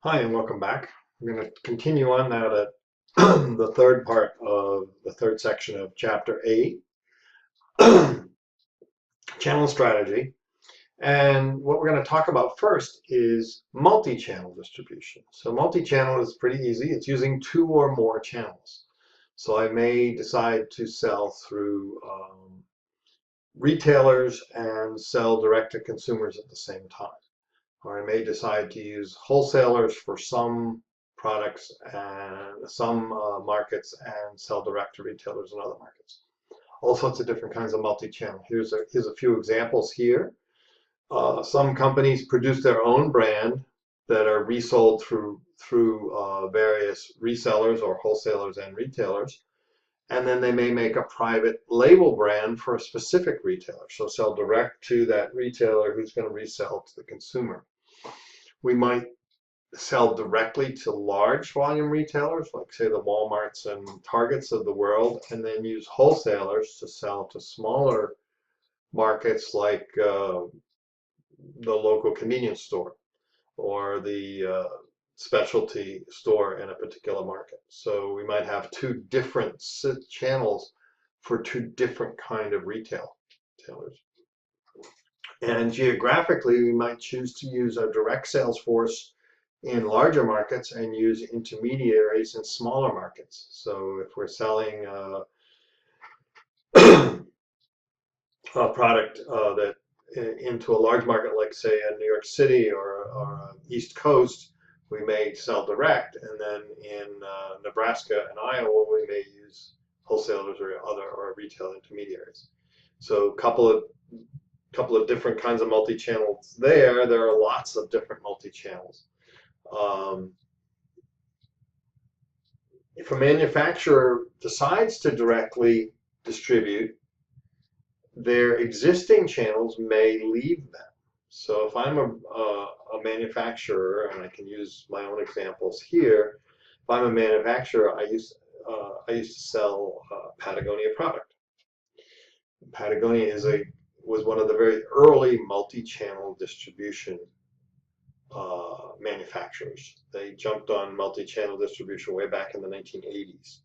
Hi, and welcome back. We're going to continue on now to the third part of the third section of Chapter 8, Channel Strategy. And what we're going to talk about first is multi-channel distribution. So multi-channel is pretty easy. It's using two or more channels. So I may decide to sell through retailers and sell direct to consumers at the same time. Or I may decide to use wholesalers for some products and some markets and sell direct to retailers in other markets. All sorts of different kinds of multi-channel. Here's a few examples here. Some companies produce their own brand that are resold through various resellers or wholesalers and retailers. And then they may make a private label brand for a specific retailer. So sell direct to that retailer who's going to resell to the consumer. We might sell directly to large volume retailers, like say the Walmarts and Targets of the world, and then use wholesalers to sell to smaller markets like the local convenience store or the specialty store in a particular market. So we might have two different channels for two different kind of retailers. And geographically, we might choose to use a direct sales force in larger markets and use intermediaries in smaller markets. So if we're selling a product that into a large market, like say in New York City or East Coast, we may sell direct, and then in Nebraska and Iowa, we may use wholesalers or retail intermediaries. So a couple of different kinds of multi-channels there. There are lots of different multi-channels. If a manufacturer decides to directly distribute, their existing channels may leave them. So if I'm a manufacturer, and I can use my own examples here, if I'm a manufacturer, I used to sell Patagonia product. Patagonia was one of the very early multi-channel distribution manufacturers. They jumped on multi-channel distribution way back in the 1980s.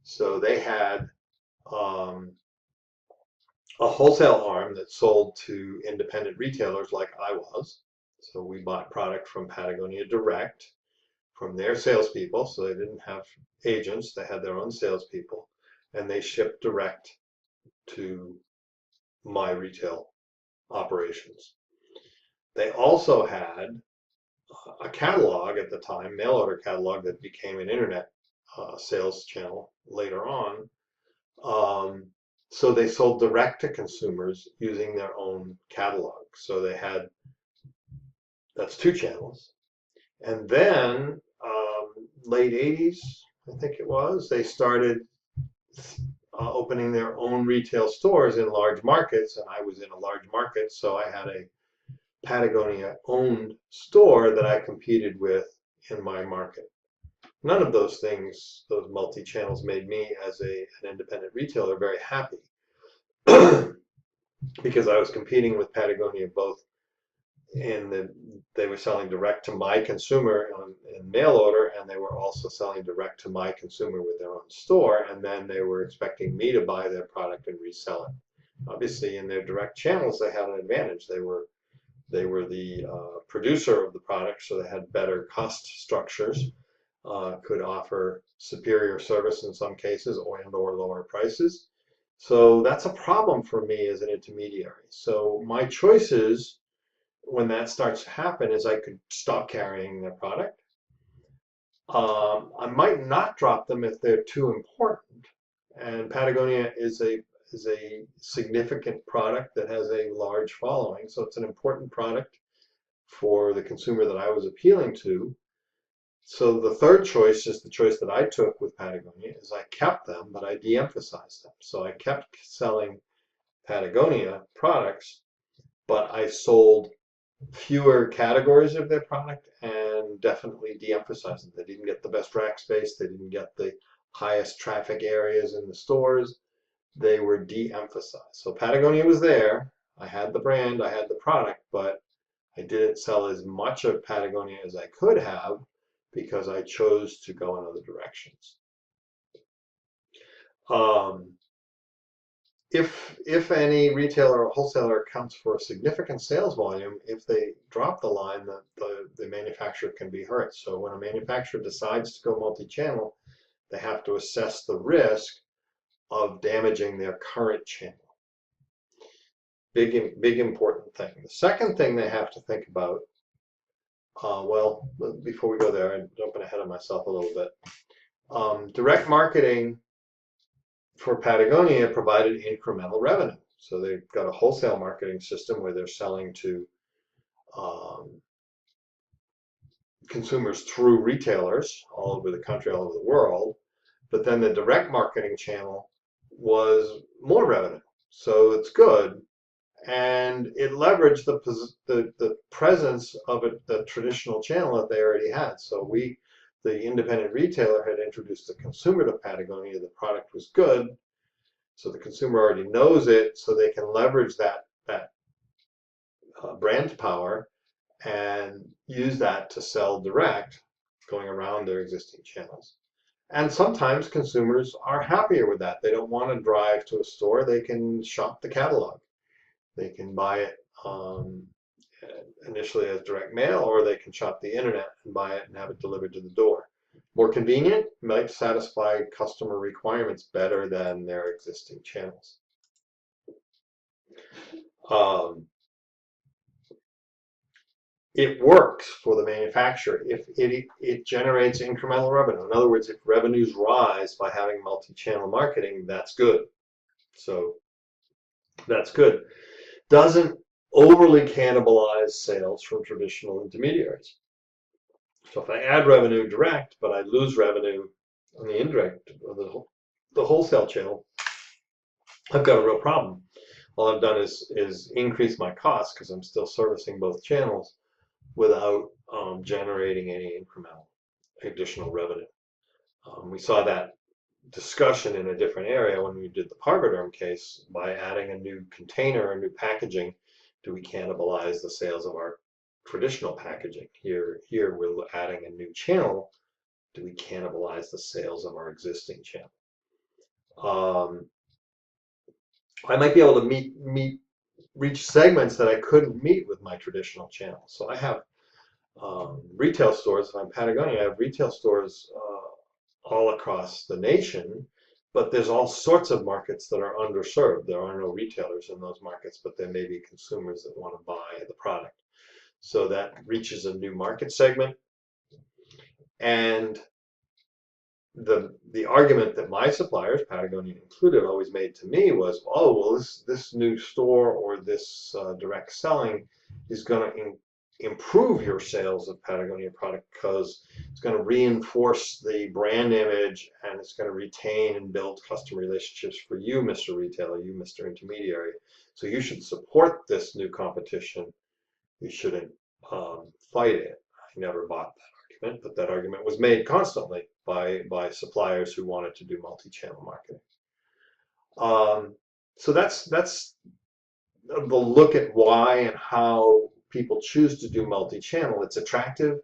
So they had a wholesale arm that sold to independent retailers like I was. So we bought product from Patagonia direct from their salespeople. So they didn't have agents, they had their own salespeople, and they shipped direct to my retail operations. They also had a catalog at the time, mail order catalog, that became an internet sales channel later on. So they sold direct to consumers using their own catalog. So they had, that's two channels. And then late 80s, I think it was, they started opening their own retail stores in large markets, and I was in a large market, so I had a Patagonia owned store that I competed with in my market. None of those things, those multi-channels, made me as an independent retailer very happy because I was competing with Patagonia both they were selling direct to my consumer in mail order, and they were also selling direct to my consumer with their own store, and then they were expecting me to buy their product and resell it. Obviously, in their direct channels, they had an advantage. They were the producer of the product, so they had better cost structures, could offer superior service in some cases, or lower prices. So that's a problem for me as an intermediary. So my choices when that starts to happen is I could stop carrying their product. I might not drop them if they're too important. And Patagonia is a significant product that has a large following, so it's an important product for the consumer that I was appealing to. So the third choice is the choice that I took with Patagonia, is I kept them, but I de-emphasized them. So I kept selling Patagonia products, but I sold fewer categories of their product and definitely de-emphasized them. They didn't get the best rack space, they didn't get the highest traffic areas in the stores. They were de-emphasized. So Patagonia was there. I had the brand, I had the product, but I didn't sell as much of Patagonia as I could have because I chose to go in other directions. If any retailer or wholesaler accounts for a significant sales volume, if they drop the line, the manufacturer can be hurt. So when a manufacturer decides to go multi-channel, they have to assess the risk of damaging their current channel. Big important thing. The second thing they have to think about, well, before we go there, I'm jumping ahead of myself a little bit. Direct marketing for Patagonia provided incremental revenue. So they've got a wholesale marketing system where they're selling to consumers through retailers all over the country, all over the world. But then the direct marketing channel was more revenue. So it's good. And it leveraged the presence of the traditional channel that they already had. So the independent retailer had introduced the consumer to Patagonia. The product was good. So the consumer already knows it, so they can leverage that brand power and use that to sell direct, going around their existing channels. And sometimes consumers are happier with that. They don't want to drive to a store. They can shop the catalog. They can buy it initially as direct mail, or they can shop the internet and buy it and have it delivered to the door. More convenient, might satisfy customer requirements better than their existing channels. It works for the manufacturer if it generates incremental revenue. In other words, if revenues rise by having multi-channel marketing, that's good. So that's good. Doesn't overly cannibalize sales from traditional intermediaries. So if I add revenue direct, but I lose revenue on the indirect, or the wholesale channel, I've got a real problem. All I've done is increase my costs because I'm still servicing both channels without generating any incremental additional revenue. We saw that discussion in a different area when we did the Pargoderm case. By adding a new container, a new packaging, do we cannibalize the sales of our traditional packaging? Here we're adding a new channel. Do we cannibalize the sales of our existing channel? I might be able to reach segments that I couldn't meet with my traditional channel. So I have retail stores. If I'm Patagonia, I have retail stores all across the nation, but there's all sorts of markets that are underserved. There are no retailers in those markets, but there may be consumers that want to buy the product. So that reaches a new market segment. And the argument that my suppliers, Patagonia included, always made to me was, oh, well, this new store or this direct selling is going to improve your sales of Patagonia product because it's going to reinforce the brand image and it's going to retain and build customer relationships for you, Mr. Retailer, you, Mr. Intermediary. So you should support this new competition. You shouldn't fight it. I never bought that argument, but that argument was made constantly by suppliers who wanted to do multi-channel marketing. So that's the look at why and how people choose to do multi-channel. It's attractive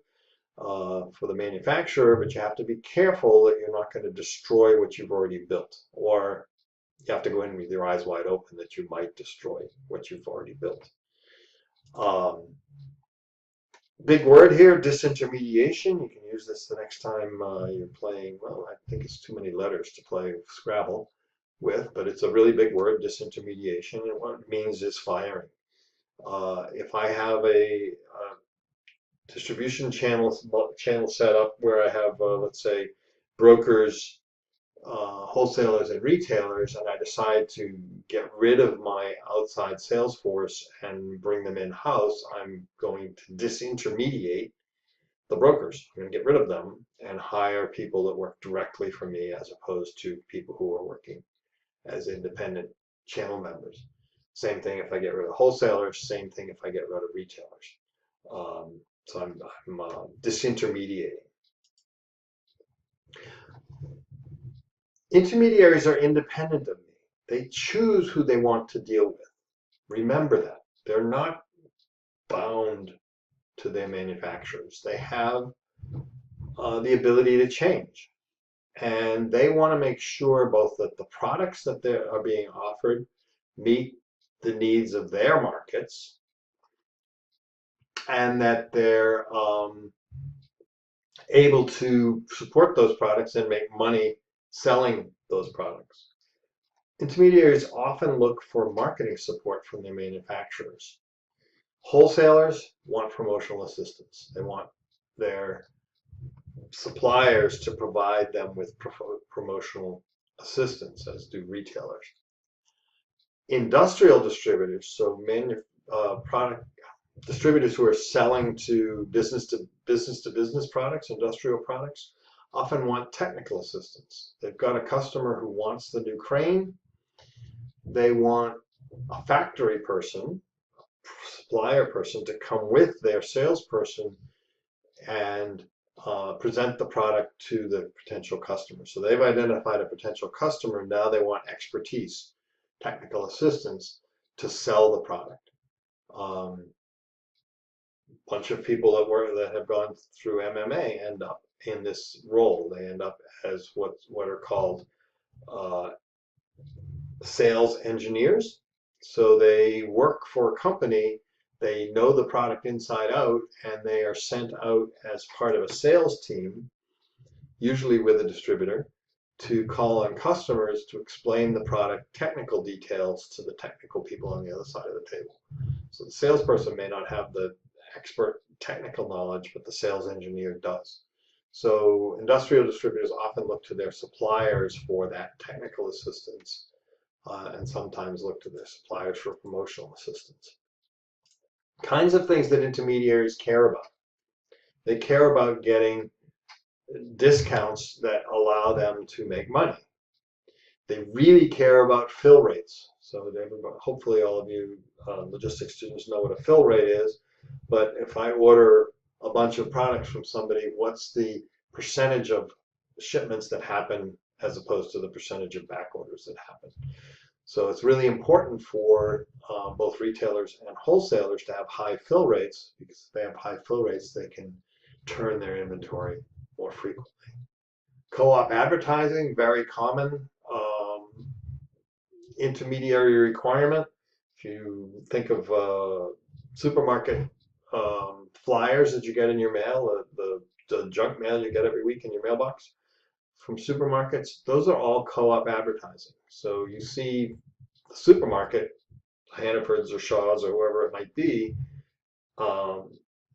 for the manufacturer, but you have to be careful that you're not going to destroy what you've already built, or you have to go in with your eyes wide open that you might destroy what you've already built. Big word here, disintermediation. You can use this the next time you're playing, well, I think it's too many letters to play Scrabble with, but it's a really big word, disintermediation, and what it means is firing. If I have a distribution channel set up where I have, let's say, brokers, wholesalers, and retailers, and I decide to get rid of my outside sales force and bring them in-house, I'm going to disintermediate the brokers. I'm going to get rid of them and hire people that work directly for me as opposed to people who are working as independent channel members. Same thing if I get rid of wholesalers, same thing if I get rid of retailers. So I'm disintermediating. Intermediaries are independent of me. They choose who they want to deal with. Remember that. They're not bound to their manufacturers. They have the ability to change. And they want to make sure both that the products that they are being offered meet the needs of their markets, and that they're able to support those products and make money selling those products. Intermediaries often look for marketing support from their manufacturers. Wholesalers want promotional assistance. They want their suppliers to provide them with promotional assistance, as do retailers. Industrial distributors, so product distributors who are selling to business products, industrial products, often want technical assistance. They've got a customer who wants the new crane. They want a factory person, supplier person, to come with their salesperson and present the product to the potential customer. So they've identified a potential customer. Now they want expertise, technical assistance to sell the product. Bunch of people that have gone through MMA end up in this role. They end up as what are called sales engineers. So they work for a company, they know the product inside out, and they are sent out as part of a sales team, usually with a distributor, to call on customers to explain the product technical details to the technical people on the other side of the table. So the salesperson may not have the expert technical knowledge, but the sales engineer does. So industrial distributors often look to their suppliers for that technical assistance, and sometimes look to their suppliers for promotional assistance. Kinds of things that intermediaries care about. They care about getting discounts that allow them to make money. They really care about fill rates. So hopefully all of you logistics students know what a fill rate is. But if I order a bunch of products from somebody, what's the percentage of shipments that happen as opposed to the percentage of back orders that happen? So it's really important for both retailers and wholesalers to have high fill rates, because if they have high fill rates, they can turn their inventory more frequently. Co-op advertising, very common intermediary requirement. If you think of supermarket flyers that you get in your mail, the junk mail you get every week in your mailbox from supermarkets, those are all co-op advertising. So you see the supermarket, Hannaford's or Shaw's or whoever it might be,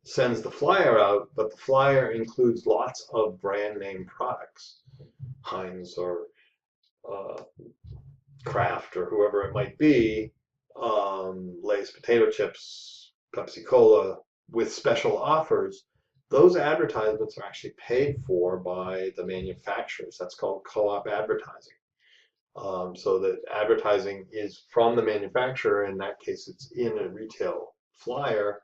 sends the flyer out, but the flyer includes lots of brand name products, Heinz or Kraft or whoever it might be, Lay's potato chips, Pepsi Cola, with special offers. Those advertisements are actually paid for by the manufacturers. That's called co-op advertising. So that advertising is from the manufacturer. In that case, it's in a retail flyer.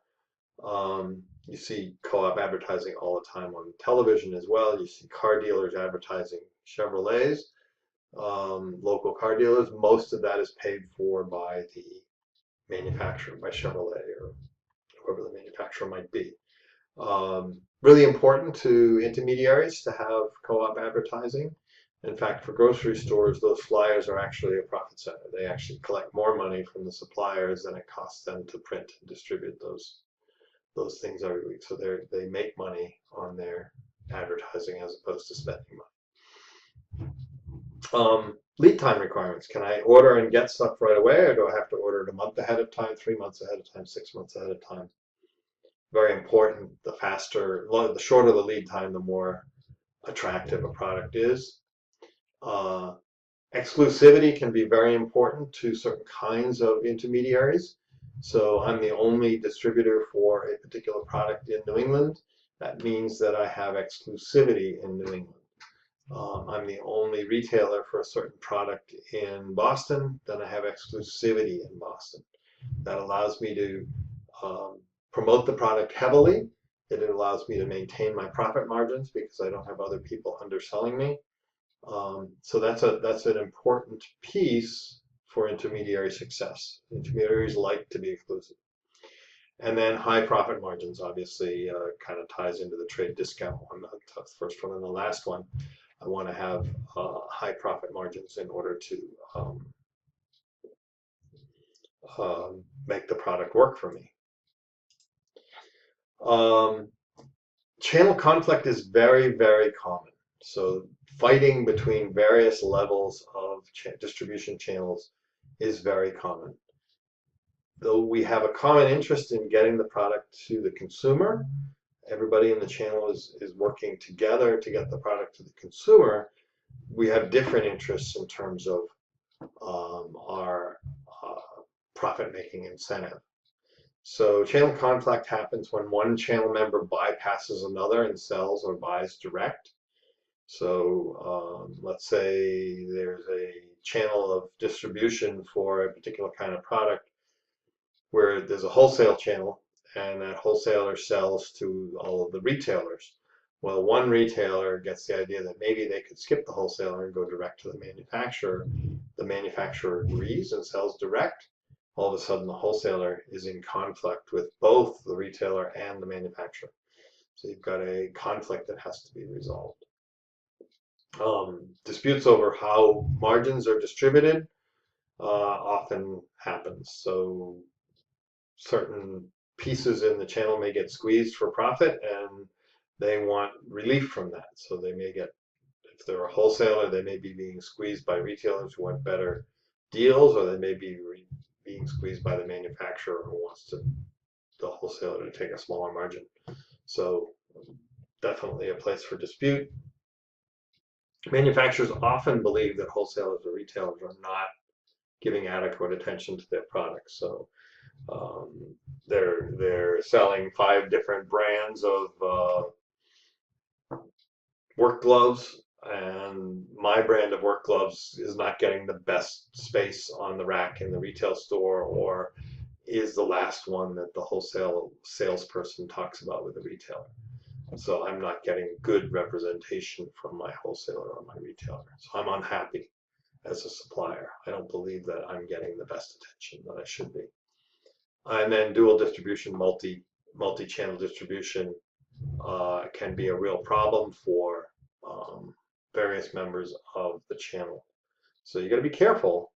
You see co-op advertising all the time on television as well. You see car dealers advertising Chevrolets, local car dealers. Most of that is paid for by the manufacturer, by Chevrolet or whoever the manufacturer might be. Really important to intermediaries to have co-op advertising. In fact, for grocery stores, those flyers are actually a profit center. They actually collect more money from the suppliers than it costs them to print and distribute those things every week. So they make money on their advertising as opposed to spending money. Lead time requirements. Can I order and get stuff right away, or do I have to order it a month ahead of time, 3 months ahead of time, 6 months ahead of time? Very important. The shorter the lead time, the more attractive a product is. Exclusivity can be very important to certain kinds of intermediaries. So I'm the only distributor for a particular product in New England. That means that I have exclusivity in New England. I'm the only retailer for a certain product in Boston, then I have exclusivity in Boston. That allows me to promote the product heavily. It allows me to maintain my profit margins because I don't have other people underselling me. So that's an important piece for intermediary success. Intermediaries like to be exclusive. And then high profit margins obviously kind of ties into the trade discount one, the first one and the last one. I want to have high profit margins in order to make the product work for me. Channel conflict is very, very common. So fighting between various levels of distribution channels is very common. Though we have a common interest in getting the product to the consumer, everybody in the channel is working together to get the product to the consumer. We have different interests in terms of our profit-making incentive. So channel conflict happens when one channel member bypasses another and sells or buys direct. So let's say there's a channel of distribution for a particular kind of product where there's a wholesale channel and that wholesaler sells to all of the retailers. Well, one retailer gets the idea that maybe they could skip the wholesaler and go direct to the manufacturer. The manufacturer agrees and sells direct. All of a sudden, the wholesaler is in conflict with both the retailer and the manufacturer. So you've got a conflict that has to be resolved. Disputes over how margins are distributed often happens. So certain pieces in the channel may get squeezed for profit and they want relief from that. So they may get, if they're a wholesaler, they may be being squeezed by retailers who want better deals, or they may be being squeezed by the manufacturer who wants the wholesaler to take a smaller margin. So definitely a place for dispute. Manufacturers often believe that wholesalers or retailers are not giving adequate attention to their products. So they're selling 5 different brands of work gloves, and my brand of work gloves is not getting the best space on the rack in the retail store, or is the last one that the wholesale salesperson talks about with the retailer. So I'm not getting good representation from my wholesaler or my retailer. So I'm unhappy as a supplier. I don't believe that I'm getting the best attention that I should be. And then dual distribution, multi-channel distribution can be a real problem for various members of the channel. So you got to be careful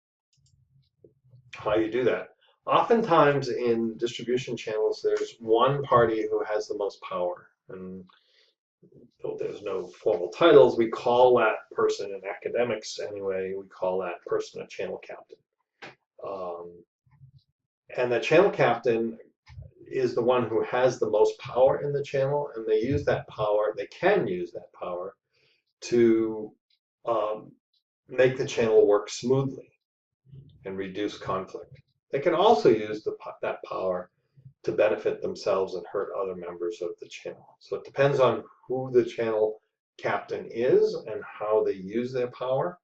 how you do that. Oftentimes in distribution channels, there's one party who has the most power, and though there's no formal titles, we call that person, in academics anyway, we call that person a channel captain. And the channel captain is the one who has the most power in the channel, and they use that power, they can use that power to make the channel work smoothly and reduce conflict. They can also use that power to benefit themselves and hurt other members of the channel. So it depends on who the channel captain is and how they use their power,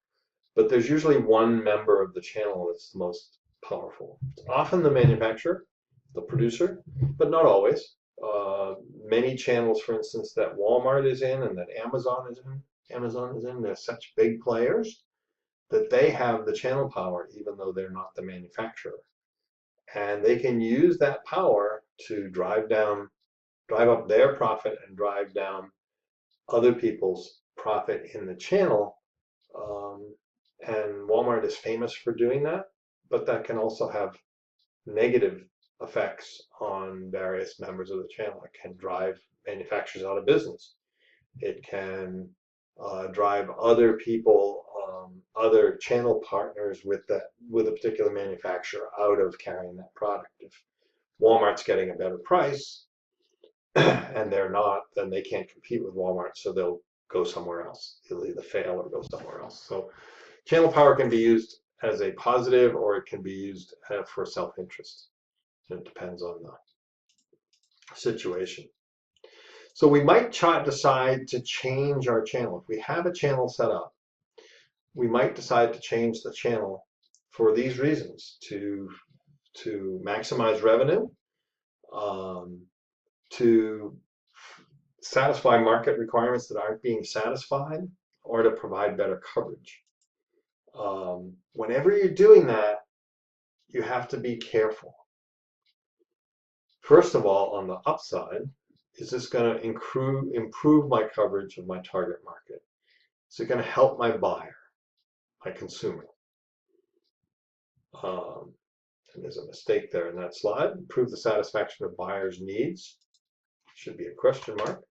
but there's usually one member of the channel that's the most powerful. It's often the manufacturer, the producer, but not always. Many channels, for instance, that Walmart is in and that Amazon is in, they're such big players that they have the channel power even though they're not the manufacturer. And they can use that power to drive up their profit and drive down other people's profit in the channel. And Walmart is famous for doing that, but that can also have negative effects on various members of the channel. It can drive manufacturers out of business. It can drive other people, other channel partners with a particular manufacturer out of carrying that product. If Walmart's getting a better price and they're not, then they can't compete with Walmart, so they'll go somewhere else. They'll either fail or go somewhere else. So channel power can be used as a positive, or it can be used for self-interest. It depends on the situation. So we might decide to change our channel. If we have a channel set up, we might decide to change the channel for these reasons: to maximize revenue, to satisfy market requirements that aren't being satisfied, or to provide better coverage. Whenever you're doing that, you have to be careful. First of all, on the upside, is this going to improve my coverage of my target market? Is it going to help my buyer, my consumer? And there's a mistake there in that slide. Improve the satisfaction of buyers' needs. Should be a question mark.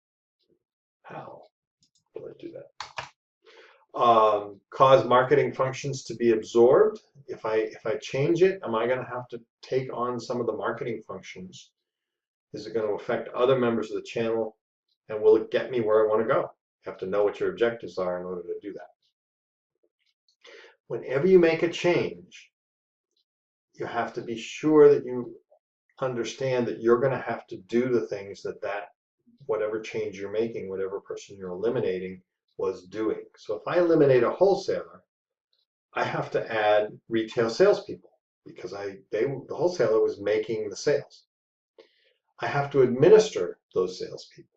How will I do that? Cause marketing functions to be absorbed. If I change it, am I going to have to take on some of the marketing functions? Is it going to affect other members of the channel? And will it get me where I want to go? You have to know what your objectives are in order to do that. Whenever you make a change, you have to be sure that you understand that you're going to have to do the things that whatever change you're making, whatever person you're eliminating was doing. So if I eliminate a wholesaler, I have to add retail salespeople because the wholesaler was making the sales. I have to administer those salespeople.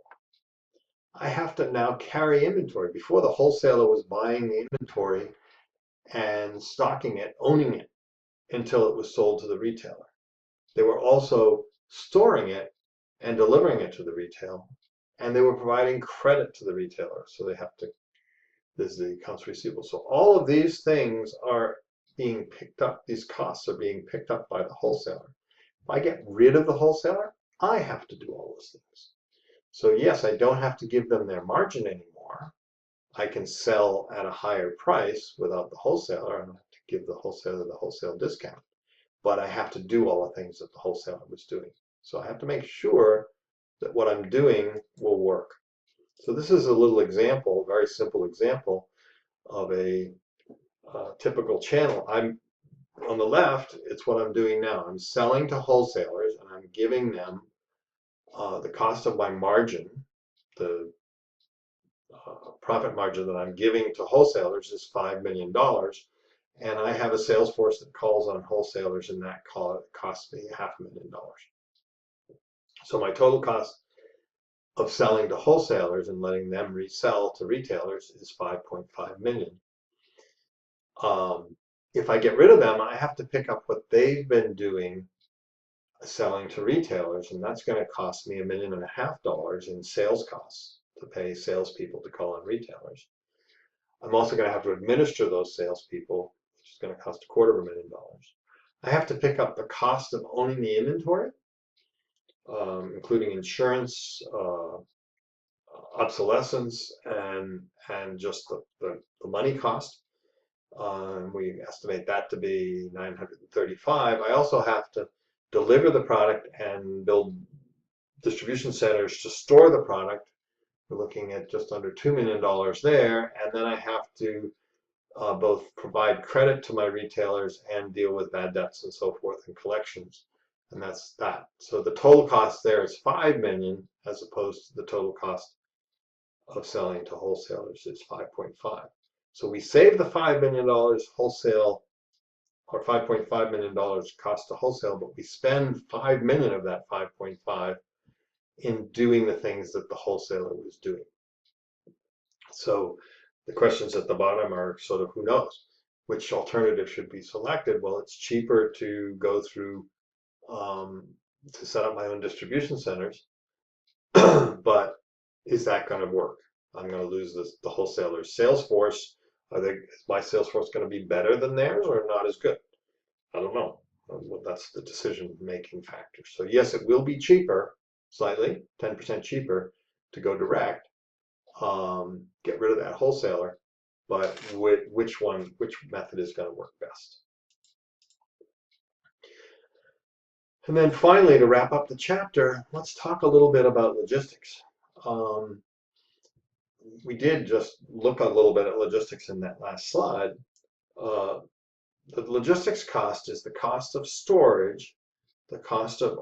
I have to now carry inventory. Before, the wholesaler was buying the inventory and stocking it, owning it until it was sold to the retailer. They were also storing it and delivering it to the retail, and they were providing credit to the retailer. So there's the accounts receivable. So all of these things are being picked up, these costs are being picked up by the wholesaler. If I get rid of the wholesaler, I have to do all those things. So yes, I don't have to give them their margin anymore. I can sell at a higher price without the wholesaler. I don't have to give the wholesaler the wholesale discount, but I have to do all the things that the wholesaler was doing. So I have to make sure that what I'm doing will work. So this is a little example, very simple example of a typical channel. I'm on the left, it's what I'm doing now. I'm selling to wholesalers and I'm giving them the cost of my margin, the profit margin that I'm giving to wholesalers is $5 million. And I have a sales force that calls on wholesalers, and that costs me $500,000. So my total cost of selling to wholesalers and letting them resell to retailers is $5.5 million. If I get rid of them, I have to pick up what they've been doing selling to retailers, and that's going to cost me $1.5 million in sales costs to pay salespeople to call on retailers. I'm also going to have to administer those salespeople, which is going to cost $250,000. I have to pick up the cost of owning the inventory, including insurance, obsolescence, and just the money cost. We estimate that to be $935,000. I also have to deliver the product and build distribution centers to store the product. We're looking at just under $2 million there, and then I have to both provide credit to my retailers and deal with bad debts and so forth and collections, and that's that. So the total cost there is $5 million as opposed to the total cost of selling to wholesalers is $5.5. So we save the $5 million wholesale, or $5.5 million cost to wholesale, but we spend $5 million of that 5.5 in doing the things that the wholesaler was doing. So the questions at the bottom are sort of, who knows? Which alternative should be selected? Well, it's cheaper to go through, to set up my own distribution centers, but is that going to work? I'm going to lose the wholesaler's sales force. Is my sales force going to be better than theirs or not as good? I don't know. Well, that's the decision-making factor. So yes, it will be cheaper, slightly, 10% cheaper to go direct, get rid of that wholesaler, but which method is going to work best? And then finally, to wrap up the chapter, let's talk a little bit about logistics. We did just look a little bit at logistics in that last slide. The logistics cost is the cost of storage, the cost of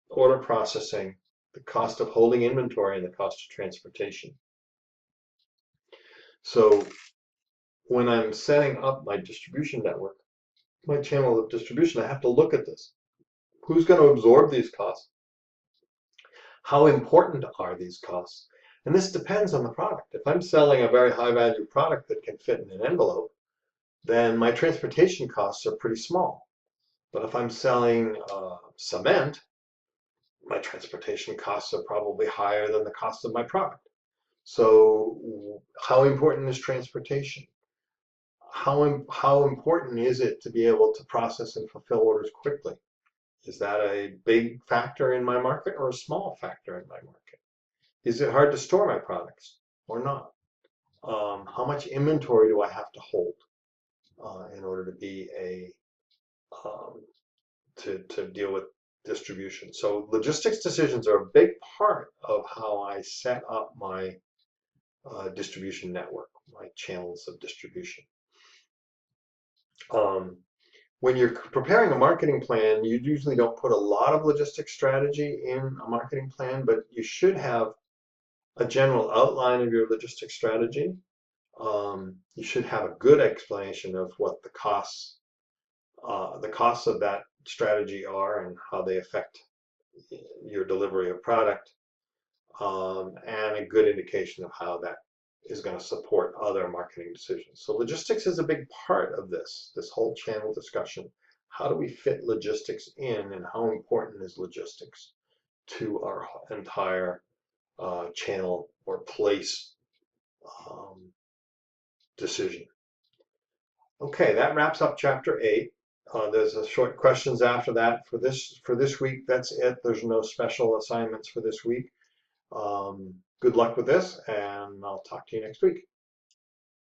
order processing, the cost of holding inventory, and the cost of transportation. So when I'm setting up my distribution network, my channel of distribution, I have to look at this. Who's going to absorb these costs? How important are these costs? And this depends on the product. If I'm selling a very high value product that can fit in an envelope, then my transportation costs are pretty small. But if I'm selling cement, my transportation costs are probably higher than the cost of my product. So how important is transportation? How important is it to be able to process and fulfill orders quickly? Is that a big factor in my market or a small factor in my market? Is it hard to store my products or not? How much inventory do I have to hold in order to be um, to deal with distribution? So logistics decisions are a big part of how I set up my distribution network, my channels of distribution. When you're preparing a marketing plan, you usually don't put a lot of logistics strategy in a marketing plan, but you should have a general outline of your logistics strategy. You should have a good explanation of what the costs of that strategy are and how they affect your delivery of product, and a good indication of how that is going to support other marketing decisions. So logistics is a big part of this whole channel discussion. How do we fit logistics in, and how important is logistics to our entire channel or place decision? Okay, that wraps up chapter 8. There's a short questions after that for this week. That's it. There's no special assignments for this week. Good luck with this, and I'll talk to you next week.